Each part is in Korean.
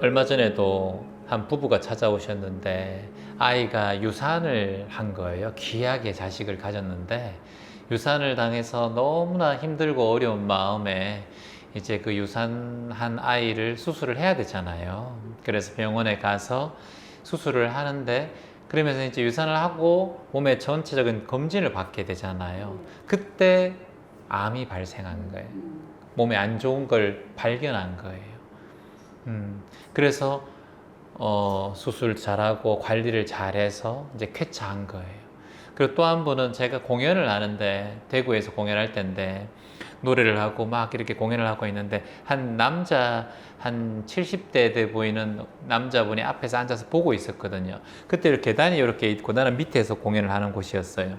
얼마 전에도 한 부부가 찾아오셨는데 아이가 유산을 한 거예요. 귀하게 자식을 가졌는데 유산을 당해서 너무나 힘들고 어려운 마음에 이제 그 유산한 아이를 수술을 해야 되잖아요. 그래서 병원에 가서 수술을 하는데 그러면서 이제 유산을 하고 몸의 전체적인 검진을 받게 되잖아요. 그때 암이 발생한 거예요. 몸에 안 좋은 걸 발견한 거예요. 그래서 수술 잘하고 관리를 잘해서 이제 쾌차한 거예요. 그리고 또 한 분은 제가 공연을 하는데 대구에서 공연할 때인데 노래를 하고 막 이렇게 공연을 하고 있는데 한 남자 한 70대 돼 보이는 남자분이 앞에서 앉아서 보고 있었거든요. 그때 계단이 이렇게 있고 나는 밑에서 공연을 하는 곳이었어요.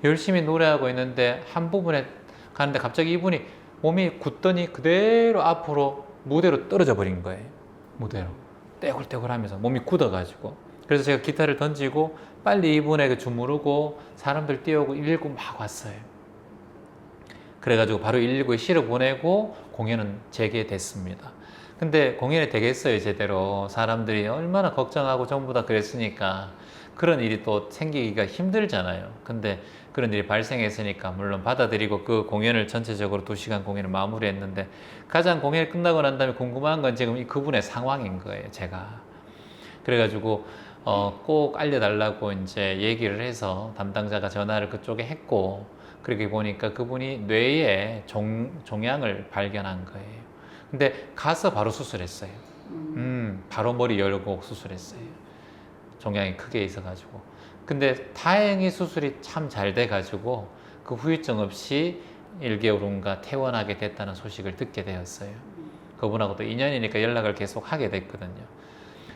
열심히 노래하고 있는데 한 부분에 가는데 갑자기 이분이 몸이 굳더니 그대로 앞으로 무대로 떨어져 버린 거예요. 무대로 떼굴떼굴 하면서 몸이 굳어가지고 그래서 제가 기타를 던지고 빨리 이분에게 주무르고 사람들 뛰어오고 119 막 왔어요. 그래가지고 바로 119에 실어 보내고 공연은 재개됐습니다. 근데 공연이 되겠어요 제대로. 사람들이 얼마나 걱정하고 전부 다 그랬으니까 그런 일이 또 생기기가 힘들잖아요. 근데 그런 일이 발생했으니까 물론 받아들이고 그 공연을 전체적으로 2시간 공연을 마무리했는데 가장 공연이 끝나고 난 다음에 궁금한 건 지금 이 그분의 상황인 거예요 제가. 그래가지고 꼭 알려달라고 이제 얘기를 해서 담당자가 전화를 그쪽에 했고 그렇게 보니까 그분이 뇌에 종양을 발견한 거예요. 근데 가서 바로 수술했어요. 바로 머리 열고 수술했어요. 종양이 크게 있어가지고. 근데 다행히 수술이 참 잘 돼가지고 그 후유증 없이 1개월 후인가 퇴원하게 됐다는 소식을 듣게 되었어요. 그분하고 또 인연이니까 연락을 계속 하게 됐거든요.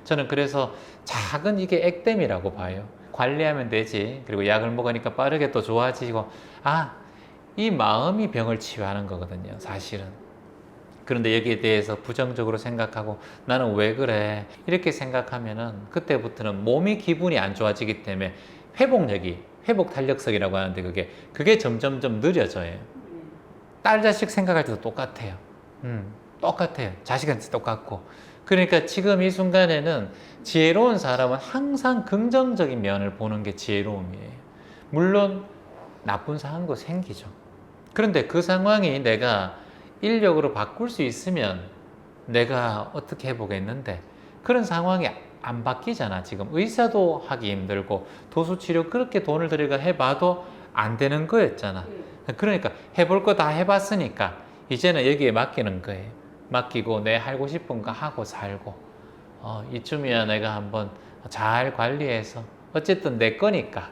저는 그래서 작은 이게 액땜이라고 봐요. 관리하면 되지. 그리고 약을 먹으니까 빠르게 또 좋아지고 이 마음이 병을 치유하는 거거든요 사실은. 그런데 여기에 대해서 부정적으로 생각하고 나는 왜 그래 이렇게 생각하면은 그때부터는 몸이 기분이 안 좋아지기 때문에 회복 탄력성이라고 하는데 그게 점점점 느려져요. 딸 자식 생각할 때도 똑같아요. 똑같아요. 자식한테 똑같고. 그러니까 지금 이 순간에는 지혜로운 사람은 항상 긍정적인 면을 보는 게 지혜로움이에요. 물론 나쁜 상황도 생기죠. 그런데 그 상황이 내가 인력으로 바꿀 수 있으면 내가 어떻게 해보겠는데 그런 상황이 안 바뀌잖아. 지금 의사도 하기 힘들고 도수치료 그렇게 돈을 들여가 해봐도 안 되는 거였잖아. 그러니까 해볼 거 다 해봤으니까 이제는 여기에 맡기는 거예요. 맡기고 내 하고 싶은 거 하고 살고 이쯤이야 내가 한번 잘 관리해서 어쨌든 내 거니까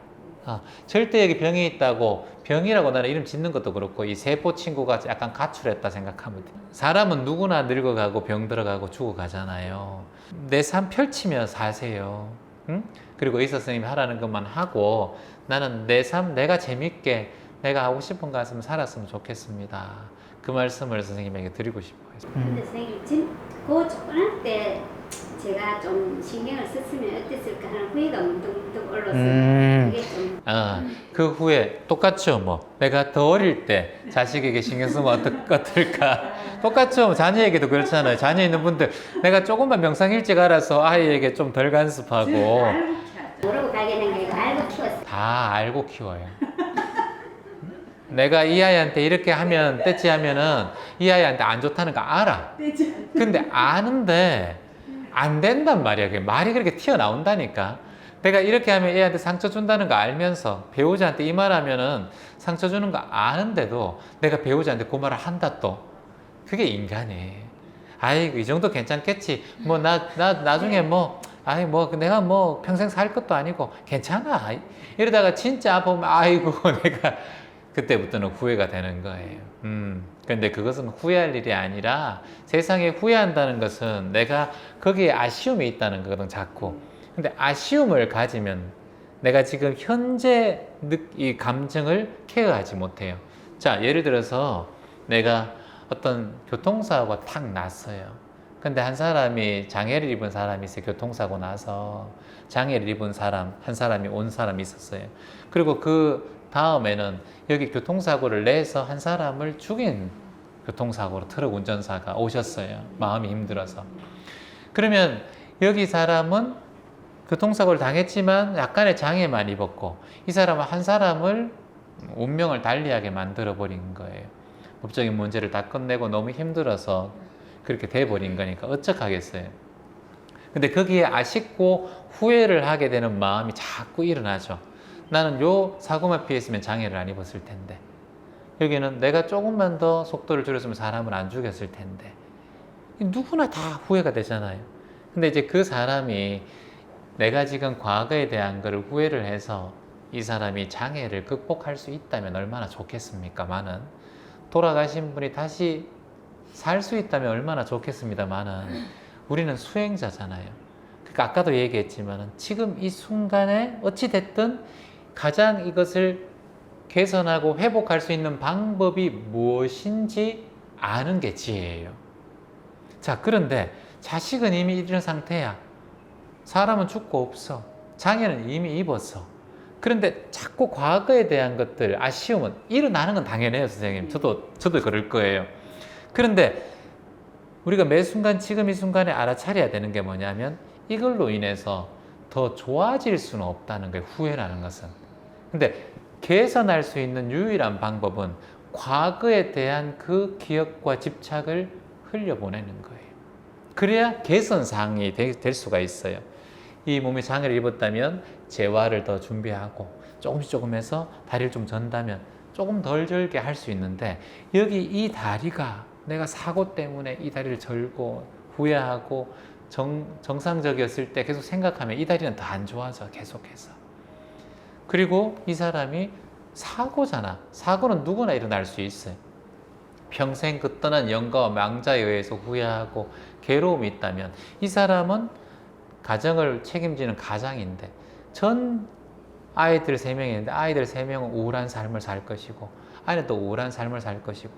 절대 여기 병이 있다고 병이라고 나는 이름 짓는 것도 그렇고 이 세포 친구가 약간 가출했다 생각하면 돼. 사람은 누구나 늙어가고 병 들어가고 죽어가잖아요. 내 삶 펼치며 사세요. 응? 그리고 의사 선생님이 하라는 것만 하고 나는 내 삶 내가 재밌게 내가 하고 싶은 거 했으면 살았으면 좋겠습니다. 그 말씀을 선생님에게 드리고 싶어요. 근데 선생님 지금 그 초등학교 때 제가 좀 신경을 썼으면 어땠을까 하는 후회가 문득문득 올랐어요. 그게 좀 그 후에 똑같죠 뭐 내가 더 어릴 때 자식에게 신경 쓰면 어떨까 똑같죠. 자녀에게도 그렇잖아요. 자녀 있는 분들 내가 조금만 명상 일찍 알아서 아이에게 좀 덜 간섭하고 모르고 발견한 게 아니고 알고 키웠어요. 다 알고 키워요. 내가 이 아이한테 이렇게 하면 떼찌 하면은 이 아이한테 안 좋다는 거 알아. 근데 아는데 안 된단 말이야. 그게 말이 그렇게 튀어나온다니까. 내가 이렇게 하면 애한테 상처 준다는 거 알면서 배우자한테 이 말 하면은 상처 주는 거 아는데도 내가 배우자한테 그 말을 한다 또. 그게 인간이. 아이고 이 정도 괜찮겠지. 뭐 나중에 뭐 내가 뭐 평생 살 것도 아니고 괜찮아. 이러다가 진짜 아프면 아이고 내가 그때부터는 후회가 되는 거예요. 근데 그것은 후회할 일이 아니라 세상에 후회한다는 것은 내가 거기에 아쉬움이 있다는 거거든 자꾸. 근데 아쉬움을 가지면 내가 지금 현재 이 감정을 케어하지 못해요. 자, 예를 들어서 내가 어떤 교통사고가 탁 났어요. 근데 한 사람이 장애를 입은 사람이 있어요. 교통사고 나서 장애를 입은 사람 한 사람이 온 사람이 있었어요. 그리고 그 다음에는 여기 교통사고를 내서 한 사람을 죽인 교통사고로 트럭 운전사가 오셨어요. 마음이 힘들어서. 그러면 여기 사람은 교통사고를 당했지만 약간의 장애만 입었고 이 사람은 한 사람을 운명을 달리하게 만들어 버린 거예요. 법적인 문제를 다 끝내고 너무 힘들어서 그렇게 돼버린 거니까 어떡하겠어요. 근데 거기에 아쉽고 후회를 하게 되는 마음이 자꾸 일어나죠. 나는 요 사고만 피했으면 장애를 안 입었을 텐데, 여기는 내가 조금만 더 속도를 줄였으면 사람을 안 죽였을 텐데, 누구나 다 후회가 되잖아요. 근데 이제 그 사람이 내가 지금 과거에 대한 거를 후회를 해서 이 사람이 장애를 극복할 수 있다면 얼마나 좋겠습니까마는, 돌아가신 분이 다시 살 수 있다면 얼마나 좋겠습니다마는 우리는 수행자잖아요. 그러니까 아까도 얘기했지만 지금 이 순간에 어찌됐든 가장 이것을 개선하고 회복할 수 있는 방법이 무엇인지 아는 게 지혜예요. 자, 그런데 자식은 이미 이런 상태야. 사람은 죽고 없어. 장애는 이미 입었어. 그런데 자꾸 과거에 대한 것들, 아쉬움은 일어나는 건 당연해요, 선생님. 저도 그럴 거예요. 그런데 우리가 매 순간 지금 이 순간에 알아차려야 되는 게 뭐냐면 이걸로 인해서 더 좋아질 수는 없다는 거예요, 후회라는 것은. 근데 개선할 수 있는 유일한 방법은 과거에 대한 그 기억과 집착을 흘려보내는 거예요. 그래야 개선사항이 될 수가 있어요. 이 몸에 장애를 입었다면 재활을 더 준비하고 조금 해서 다리를 좀 전다면 조금 덜 절게 할 수 있는데, 여기 이 다리가 내가 사고 때문에 이 다리를 절고 후회하고 정상적이었을 때 계속 생각하면 이 다리는 더 안 좋아져, 계속해서. 그리고 이 사람이 사고잖아. 사고는 누구나 일어날 수 있어요. 평생 그 떠난 영가와 망자에 의해서 후회하고 괴로움이 있다면 이 사람은 가정을 책임지는 가장인데 전 아이들 3명이 있는데 아이들 3명은 우울한 삶을 살 것이고 아이는 또 우울한 삶을 살 것이고,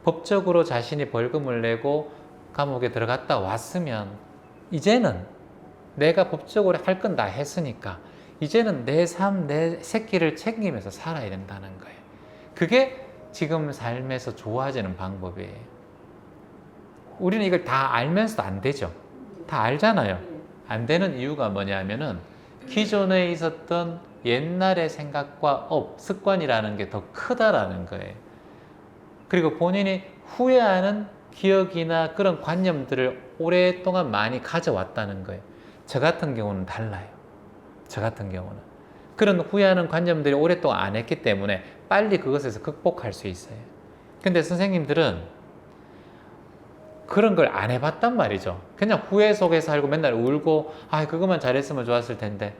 법적으로 자신이 벌금을 내고 감옥에 들어갔다 왔으면 이제는 내가 법적으로 할 건 다 했으니까 이제는 내 삶, 내 새끼를 챙기면서 살아야 된다는 거예요. 그게 지금 삶에서 좋아지는 방법이에요. 우리는 이걸 다 알면서도 안 되죠. 다 알잖아요. 안 되는 이유가 뭐냐면은 기존에 있었던 옛날의 생각과 습관이라는 게 더 크다라는 거예요. 그리고 본인이 후회하는 기억이나 그런 관념들을 오랫동안 많이 가져왔다는 거예요. 저 같은 경우는 달라요. 저 같은 경우는 그런 후회하는 관념들이 오랫동안 안 했기 때문에 빨리 그것에서 극복할 수 있어요. 근데 선생님들은 그런 걸 안 해봤단 말이죠. 그냥 후회 속에 살고 맨날 울고, 그것만 잘했으면 좋았을 텐데,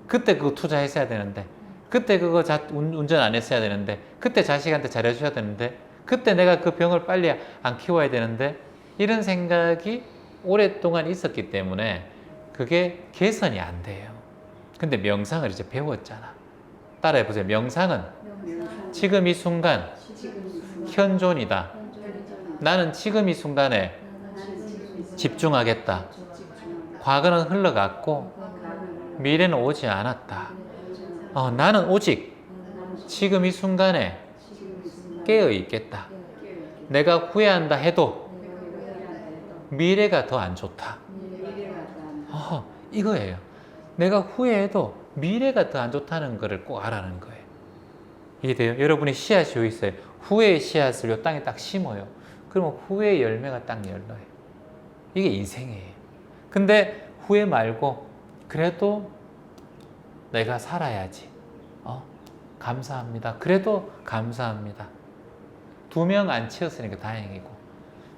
그때 그거 투자했어야 되는데, 그때 그거 운전 안 했어야 되는데, 그때 자식한테 잘해줘야 되는데, 그때 내가 그 병을 빨리 안 키워야 되는데, 이런 생각이 오랫동안 있었기 때문에 그게 개선이 안 돼요. 근데 명상을 이제 배웠잖아. 따라해보세요. 명상은 지금 이 순간 현존이다. 나는 지금 이 순간에 집중하겠다. 과거는 흘러갔고 미래는 오지 않았다. 나는 오직 지금 이 순간에 깨어 있겠다. 내가 후회한다 해도 미래가 더 안 좋다. 이거예요. 내가 후회해도 미래가 더 안 좋다는 것을 꼭 알아는 거예요. 이해돼요? 여러분이 씨앗이 여기 있어요. 후회의 씨앗을 이 땅에 딱 심어요. 그러면 후회의 열매가 딱 열려요. 이게 인생이에요. 근데 후회 말고 그래도 내가 살아야지. 감사합니다. 그래도 감사합니다. 2명 안 치였으니까 다행이고,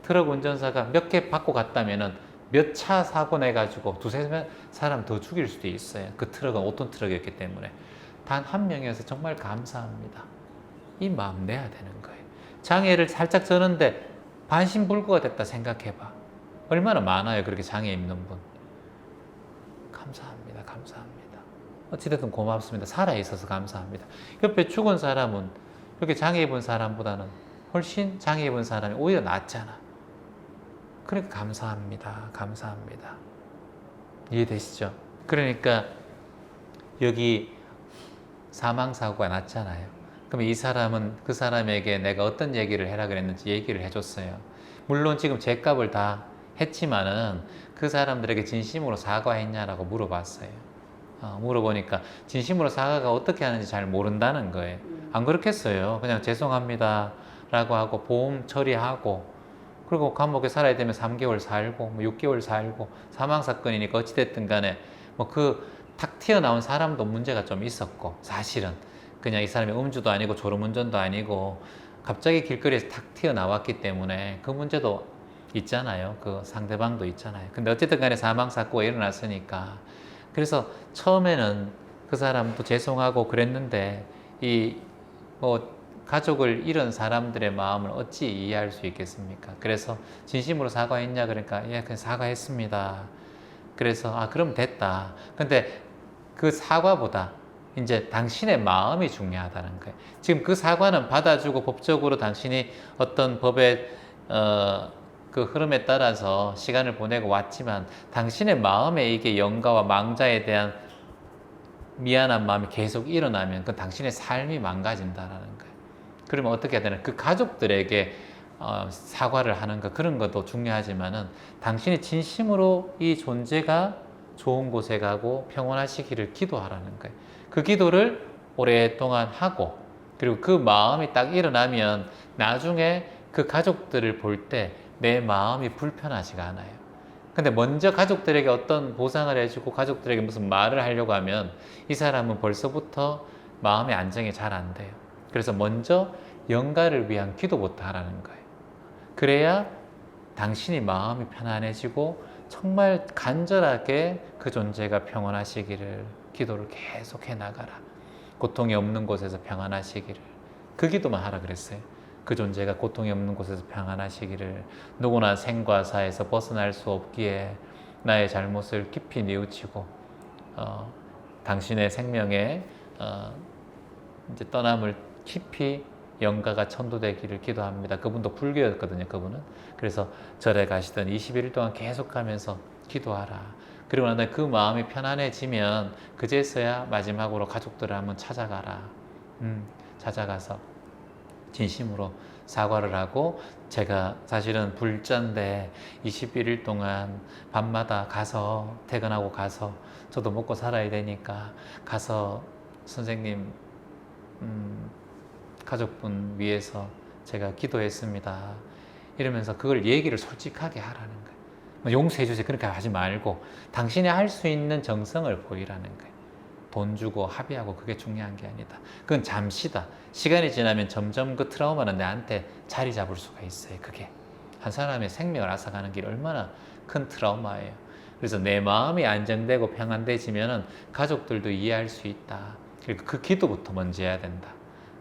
트럭 운전사가 몇 개 받고 갔다면은 몇 차 사고 내가지고 2-3 사람 더 죽일 수도 있어요. 그 트럭은 5톤 트럭이었기 때문에. 단 1명이어서 정말 감사합니다. 이 마음 내야 되는 거예요. 장애를 살짝 졌는데 반신불구가 됐다 생각해봐. 얼마나 많아요, 그렇게 장애 입는 분. 감사합니다. 감사합니다. 어찌됐든 고맙습니다. 살아있어서 감사합니다. 옆에 죽은 사람은 이렇게 장애 입은 사람보다는 훨씬 장애 입은 사람이 오히려 낫잖아. 그러니까 감사합니다. 감사합니다. 이해되시죠? 그러니까 여기 사망사고가 났잖아요. 그럼 이 사람은 그 사람에게 내가 어떤 얘기를 해라 그랬는지 얘기를 해줬어요. 물론 지금 죗값을 다 했지만은 그 사람들에게 진심으로 사과했냐라고 물어봤어요. 물어보니까 진심으로 사과가 어떻게 하는지 잘 모른다는 거예요. 안 그렇겠어요. 그냥 죄송합니다 라고 하고 보험 처리하고 그리고 감옥에 살아야 되면 3개월 살고 뭐 6개월 살고 사망사건이니까 어찌됐든 간에 뭐 그 탁 튀어나온 사람도 문제가 좀 있었고 사실은 그냥 이 사람이 음주도 아니고 졸음운전도 아니고 갑자기 길거리에서 탁 튀어나왔기 때문에 그 문제도 있잖아요. 그 상대방도 있잖아요. 근데 어쨌든 간에 사망사고가 일어났으니까 그래서 처음에는 그 사람도 죄송하고 그랬는데 이 뭐 가족을 잃은 사람들의 마음을 어찌 이해할 수 있겠습니까? 그래서 진심으로 사과했냐 그러니까 예 그냥 사과했습니다. 그래서 그럼 됐다. 근데 그 사과보다 이제 당신의 마음이 중요하다는 거예요. 지금 그 사과는 받아주고 법적으로 당신이 어떤 법의 그 흐름에 따라서 시간을 보내고 왔지만 당신의 마음에 이게 영가와 망자에 대한 미안한 마음이 계속 일어나면 그 당신의 삶이 망가진다라는 거예요. 그러면 어떻게 해야 되나? 그 가족들에게 사과를 하는 것 그런 것도 중요하지만은 당신이 진심으로 이 존재가 좋은 곳에 가고 평온하시기를 기도하라는 거예요. 그 기도를 오랫동안 하고 그리고 그 마음이 딱 일어나면 나중에 그 가족들을 볼 때 내 마음이 불편하지가 않아요. 근데 먼저 가족들에게 어떤 보상을 해주고 가족들에게 무슨 말을 하려고 하면 이 사람은 벌써부터 마음의 안정이 잘 안 돼요. 그래서 먼저 영가를 위한 기도부터 하라는 거예요. 그래야 당신이 마음이 편안해지고 정말 간절하게 그 존재가 평온하시기를 기도를 계속해 나가라. 고통이 없는 곳에서 평안하시기를. 그 기도만 하라 그랬어요. 그 존재가 고통이 없는 곳에서 평안하시기를. 누구나 생과 사에서 벗어날 수 없기에 나의 잘못을 깊이 뉘우치고 당신의 생명에 이제 떠남을 깊이 영가가 천도되기를 기도합니다. 그분도 불교였거든요. 그분은. 그래서 절에 가시던 21일 동안 계속하면서 기도하라. 그리고 나서 그 마음이 편안해지면 그제서야 마지막으로 가족들을 한번 찾아가라. 찾아가서 진심으로 사과를 하고 제가 사실은 불자인데 21일 동안 밤마다 가서 퇴근하고 가서 저도 먹고 살아야 되니까 가서 선생님 가족분 위해서 제가 기도했습니다. 이러면서 그걸 얘기를 솔직하게 하라는 거예요. 용서해 주세요. 그렇게 하지 말고 당신이 할 수 있는 정성을 보이라는 거예요. 돈 주고 합의하고 그게 중요한 게 아니다. 그건 잠시다. 시간이 지나면 점점 그 트라우마는 내한테 자리 잡을 수가 있어요. 그게 한 사람의 생명을 앗아가는 게 얼마나 큰 트라우마예요. 그래서 내 마음이 안정되고 평안돼지면은 가족들도 이해할 수 있다. 그리고 그 기도부터 먼저 해야 된다.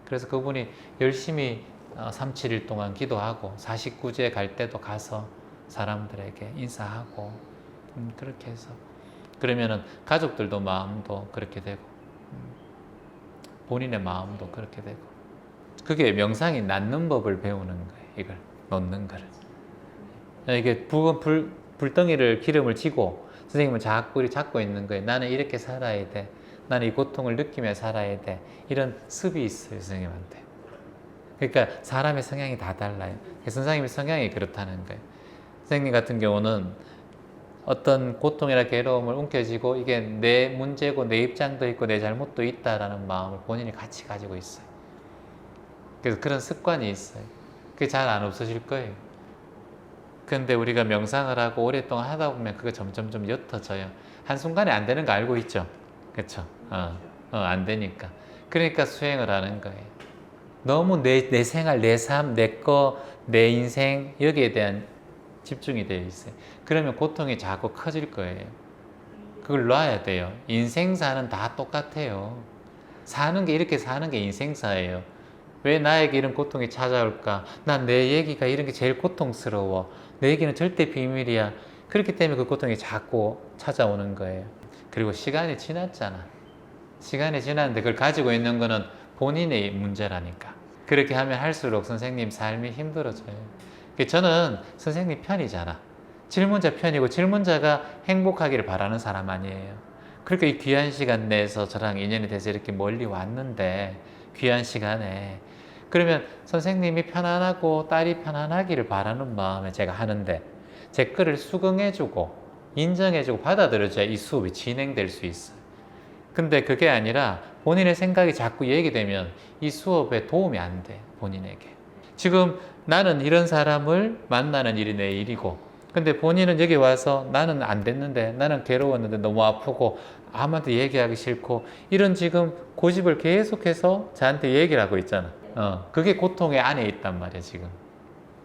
그래서 그분이 열심히 3, 7일 동안 기도하고 49주에 갈 때도 가서 사람들에게 인사하고 그렇게 해서 그러면은 가족들도 마음도 그렇게 되고 본인의 마음도 그렇게 되고 그게 명상이 낫는 법을 배우는 거예요. 이걸 놓는 거를 이게 불덩이를 기름을 지고 선생님은 자꾸 이렇게 잡고 있는 거예요. 나는 이렇게 살아야 돼. 나는 이 고통을 느끼며 살아야 돼. 이런 습이 있어요. 선생님한테. 그러니까 사람의 성향이 다 달라요. 선생님의 성향이 그렇다는 거예요. 선생님 같은 경우는 어떤 고통이나 괴로움을 움켜쥐고 이게 내 문제고 내 입장도 있고 내 잘못도 있다라는 마음을 본인이 같이 가지고 있어요. 그래서 그런 습관이 있어요. 그게 잘 안 없어질 거예요. 근데 우리가 명상을 하고 오랫동안 하다 보면 그게 점점 옅어져요. 한순간에 안 되는 거 알고 있죠? 그렇죠? 안 되니까. 그러니까 수행을 하는 거예요. 너무 내 생활, 내 삶, 내 거, 내 인생 여기에 대한 집중이 되어 있어요. 그러면 고통이 자꾸 커질 거예요. 그걸 놔야 돼요. 인생사는 다 똑같아요. 사는 게 이렇게 사는 게 인생사예요. 왜 나에게 이런 고통이 찾아올까? 난 내 얘기가 이런 게 제일 고통스러워. 내 얘기는 절대 비밀이야. 그렇기 때문에 그 고통이 자꾸 찾아오는 거예요. 그리고 시간이 지났잖아. 시간이 지났는데 그걸 가지고 있는 거는 본인의 문제라니까. 그렇게 하면 할수록 선생님 삶이 힘들어져요. 저는 선생님 편이잖아. 질문자 편이고 질문자가 행복하기를 바라는 사람 아니에요. 그렇게 이 귀한 시간 내에서 저랑 인연이 돼서 이렇게 멀리 왔는데 귀한 시간에 그러면 선생님이 편안하고 딸이 편안하기를 바라는 마음에 제가 하는데 제 거를 수긍해주고 인정해주고 받아들여줘야 이 수업이 진행될 수 있어요. 근데 그게 아니라 본인의 생각이 자꾸 얘기되면 이 수업에 도움이 안 돼, 본인에게. 지금 나는 이런 사람을 만나는 일이 내 일이고, 근데 본인은 여기 와서 나는 안 됐는데, 나는 괴로웠는데 너무 아프고 아무한테 얘기하기 싫고, 이런 지금 고집을 계속해서 저한테 얘기를 하고 있잖아. 그게 고통의 안에 있단 말이야, 지금.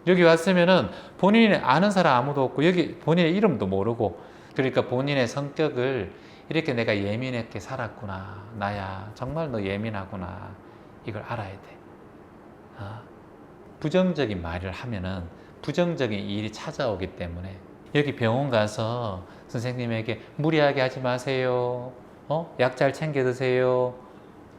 여기 왔으면은 본인이 아는 사람 아무도 없고, 여기 본인의 이름도 모르고, 그러니까 본인의 성격을 이렇게 내가 예민하게 살았구나. 나야 정말 너 예민하구나. 이걸 알아야 돼. 부정적인 말을 하면은 부정적인 일이 찾아오기 때문에, 여기 병원 가서 선생님에게 무리하게 하지 마세요. 약 잘 챙겨 드세요.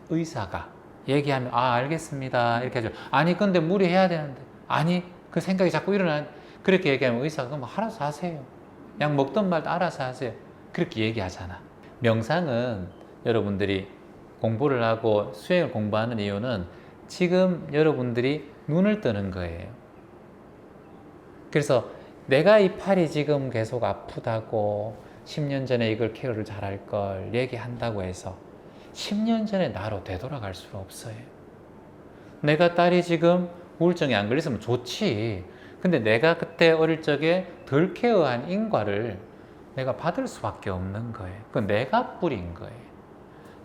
의사가 얘기하면 알겠습니다. 이렇게 하죠. 아니 근데 무리해야 되는데. 아니 그 생각이 자꾸 일어나. 그렇게 얘기하면 의사가 그럼 알아서 하세요. 약 먹던 말도 알아서 하세요. 그렇게 얘기하잖아. 명상은 여러분들이 공부를 하고 수행을 공부하는 이유는 지금 여러분들이 눈을 뜨는 거예요. 그래서 내가 이 팔이 지금 계속 아프다고 10년 전에 이걸 케어를 잘할 걸 얘기한다고 해서 10년 전에 나로 되돌아갈 수는 없어요. 내가 딸이 지금 우울증에 안 걸렸으면 좋지. 근데 내가 그때 어릴 적에 덜 케어한 인과를 내가 받을 수밖에 없는 거예요. 그건 내가 뿌린 거예요.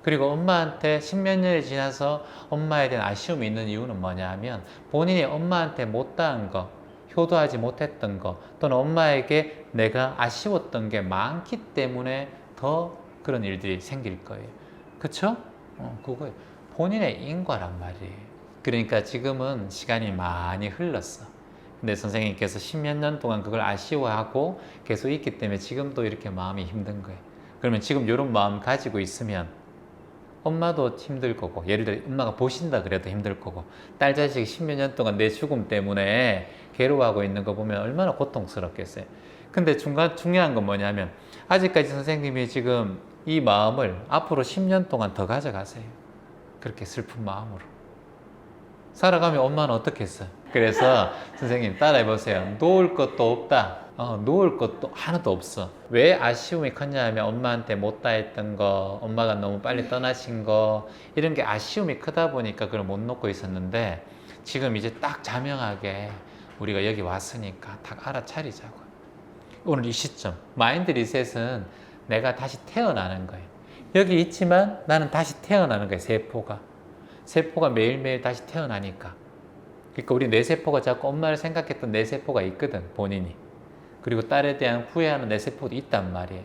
그리고 엄마한테 10몇 년이 지나서 엄마에 대한 아쉬움이 있는 이유는 뭐냐 하면 본인이 엄마한테 못다한 거, 효도하지 못했던 거, 또는 엄마에게 내가 아쉬웠던 게 많기 때문에 더 그런 일들이 생길 거예요. 그쵸? 그거예요. 본인의 인과란 말이에요. 그러니까 지금은 시간이 많이 흘렀어. 근데 선생님께서 10몇 년 동안 그걸 아쉬워하고 계속 있기 때문에 지금도 이렇게 마음이 힘든 거예요. 그러면 지금 이런 마음 가지고 있으면 엄마도 힘들 거고, 예를 들어 엄마가 보신다 그래도 힘들 거고, 딸 자식이 10몇 년 동안 내 죽음 때문에 괴로워하고 있는 거 보면 얼마나 고통스럽겠어요. 근데 중요한 건 뭐냐면 아직까지 선생님이 지금 이 마음을 앞으로 10년 동안 더 가져가세요. 그렇게 슬픈 마음으로 살아가면 엄마는 어떻게 했어요? 그래서 선생님 따라해 보세요. 놓을 것도 없다. 놓을 것도 하나도 없어. 왜 아쉬움이 컸냐 하면 엄마한테 못다 했던 거, 엄마가 너무 빨리 떠나신 거, 이런 게 아쉬움이 크다 보니까 그걸 못 놓고 있었는데, 지금 이제 딱 자명하게 우리가 여기 왔으니까 딱 알아차리자고. 오늘 이 시점, 마인드 리셋은 내가 다시 태어나는 거예요. 여기 있지만 나는 다시 태어나는 거예요. 세포가 매일매일 다시 태어나니까. 그러니까 우리 뇌세포가 자꾸 엄마를 생각했던 뇌세포가 있거든, 본인이. 그리고 딸에 대한 후회하는 뇌세포도 있단 말이에요.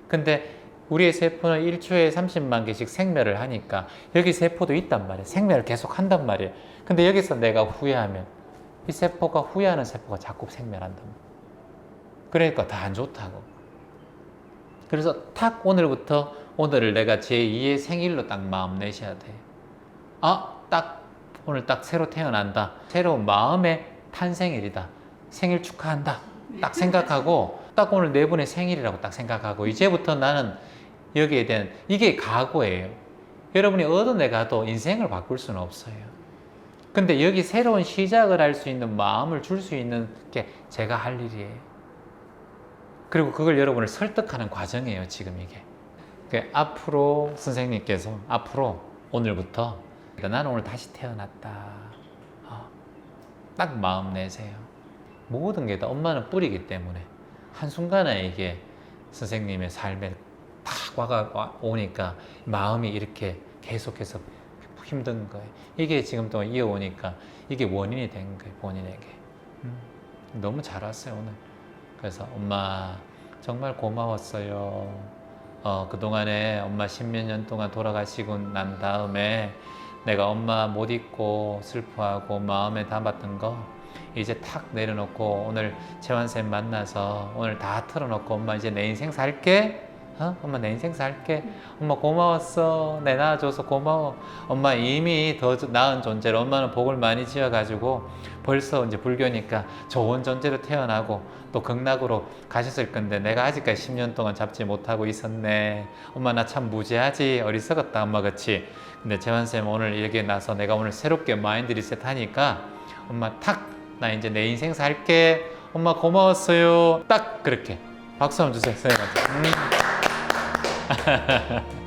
근데 우리의 세포는 1초에 30만 개씩 생멸을 하니까 여기 세포도 있단 말이에요. 생멸을 계속 한단 말이에요. 근데 여기서 내가 후회하면 이 세포가 후회하는 세포가 자꾸 생멸한단 말이에요. 그러니까 다 안 좋다고. 그래서 탁 오늘을 내가 제2의 생일로 딱 마음 내셔야 돼요. 오늘 딱 새로 태어난다. 새로운 마음의 탄생일이다. 생일 축하한다. 딱 생각하고, 딱 오늘 네 분의 생일이라고 딱 생각하고, 이제부터 나는 여기에 대한, 이게 각오예요. 여러분이 어떤 데 가도 인생을 바꿀 수는 없어요. 근데 여기 새로운 시작을 할 수 있는 마음을 줄 수 있는 게 제가 할 일이에요. 그리고 그걸 여러분을 설득하는 과정이에요, 지금 이게. 그러니까 앞으로 선생님께서 오늘부터 나는 오늘 다시 태어났다. 딱 마음 내세요. 모든 게 다 엄마는 뿌리기 때문에 한순간에 이게 선생님의 삶에 탁 오니까 마음이 이렇게 계속해서 힘든 거예요. 이게 지금 동안 이어오니까 이게 원인이 된 거예요, 본인에게. 너무 잘 왔어요, 오늘. 그래서 엄마 정말 고마웠어요. 그동안에 엄마 10몇 년 동안 돌아가시고 난 다음에 내가 엄마 못 잊고 슬퍼하고 마음에 담았던 거 이제 탁 내려놓고 오늘 재환쌤 만나서 오늘 다 털어놓고 엄마 이제 내 인생 살게. 엄마 내 인생 살게. 엄마 고마웠어. 내 낳아줘서 고마워. 엄마 이미 더 나은 존재로 엄마는 복을 많이 지어가지고 벌써 이제 불교니까 좋은 존재로 태어나고 또 극락으로 가셨을 건데 내가 아직까지 10년 동안 잡지 못하고 있었네. 엄마 나 참 무지하지. 어리석었다 엄마 그치. 근데 재환쌤 오늘 여기에 나서 내가 오늘 새롭게 마인드 리셋 하니까 엄마 탁 나 이제 내 인생 살게. 엄마 고마웠어요. 딱 그렇게 박수 한번 주세요 선생님한테.